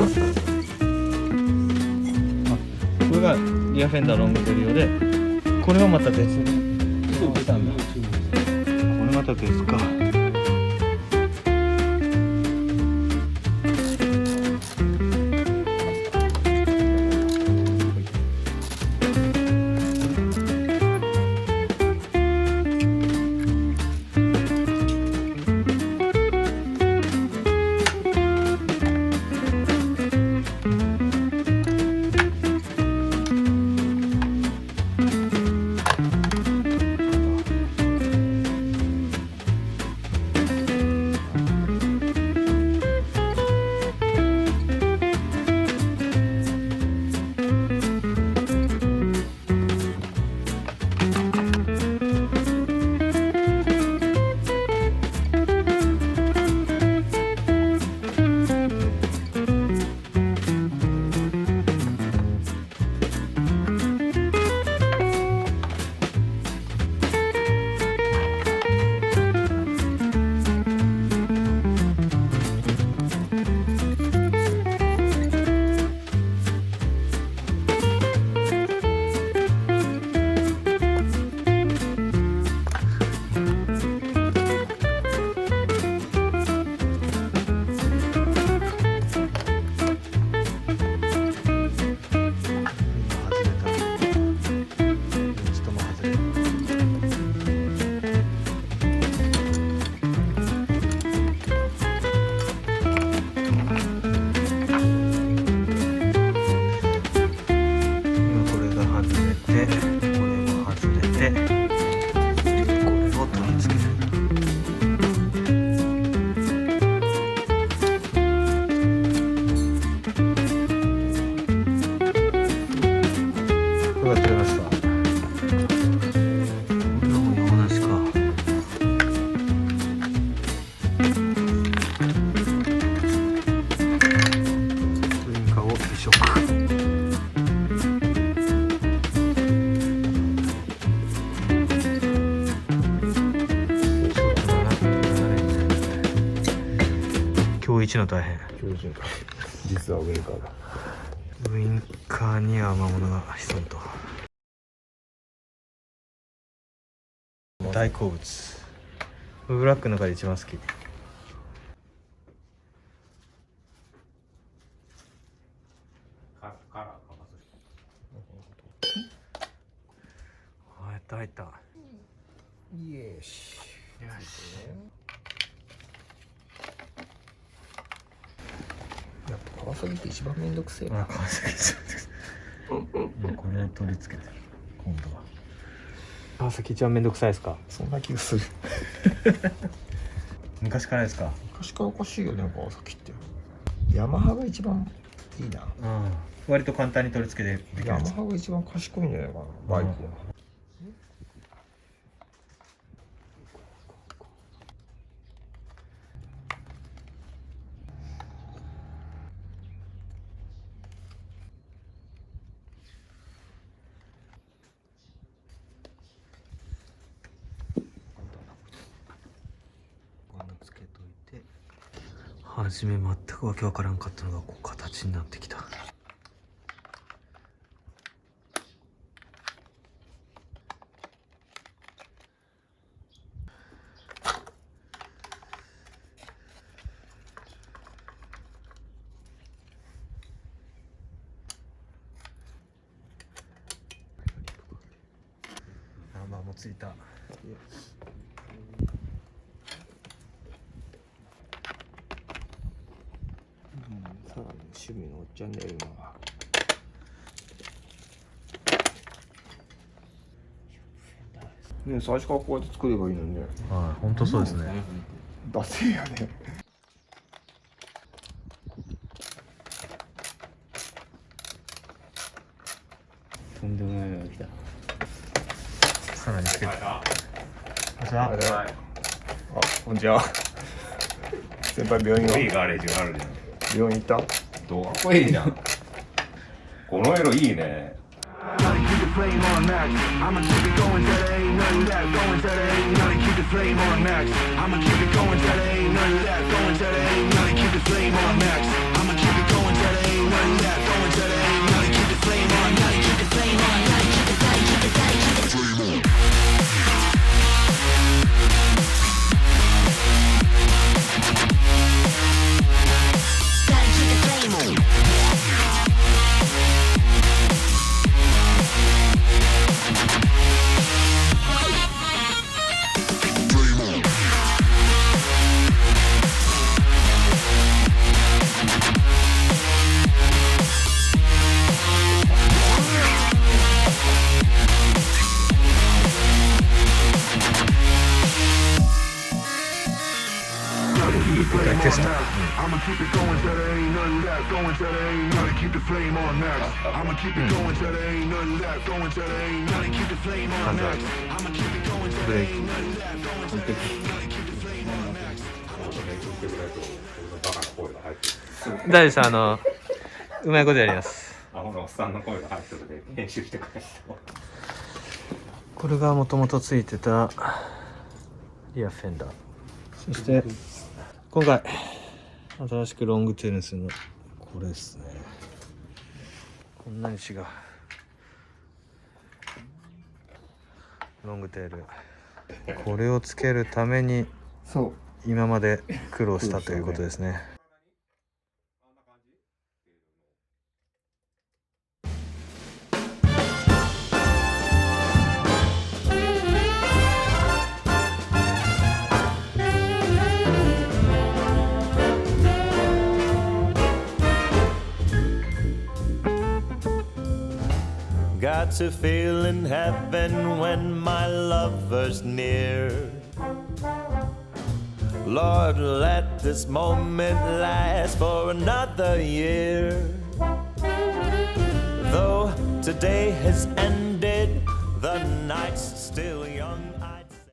これがリアフェンダーロングテール用で、これはまた別に出たんだ。これまた別か。今日一の大変。今日一の実はウインカーが。ウインカーには魔物が潜むと。大好物。ブラックの中で一番好き。入った。よし。やっぱ川崎って一番めんどくせえな。川崎そうです。これ取り付けてる。今度は。川崎一番めんどくさいですか。そんな気がする。昔からですか。昔からおかしいよね川崎って。ヤマハが一番いいな。割と簡単に取り付けてできる。ヤマハが一番賢いんじゃないかなバイクは。初め全くわけわからんかったのがこう形になってきた。ナンバーもついた。さらに趣味のおっちゃんだよ今は。ね、最初からこうやって作ればいいのにね。はい、本当そうですね。ダセーやね。とんでもないのが来た。さらにつけて。こんにちは。あ、こんにちは。先輩病院は。いいガレージがあるじゃん。病院行った？どうかっこいいじゃん。この色いいね。I'ma keep it going till there ain't nothing left. Going till there ain't nothing. Keep the flame on max. I'ma keep it going till there ain't till there ain't nothing. Keep the flame on next. I'ma keep it going till there ain't nothing left. Going till there ain't nothing. Keep the flame on next. I'ma keep it going till there ain't nothing left. Going till there ain't nothing. Keep the flame on next. バカな声が入ってる。大丈夫です。うまいことやります。アホのおっさんの声が入ってるので編集してくれた。これがもともとついてたリアフェンダー。そして今回新しくロングテールにするのこれですね。こんなに違うロングテール、これをつけるためにそう今まで苦労したということですね。Got to feel in heaven when my lover's near. Lord, let this moment last for another year. Though today has ended, the night's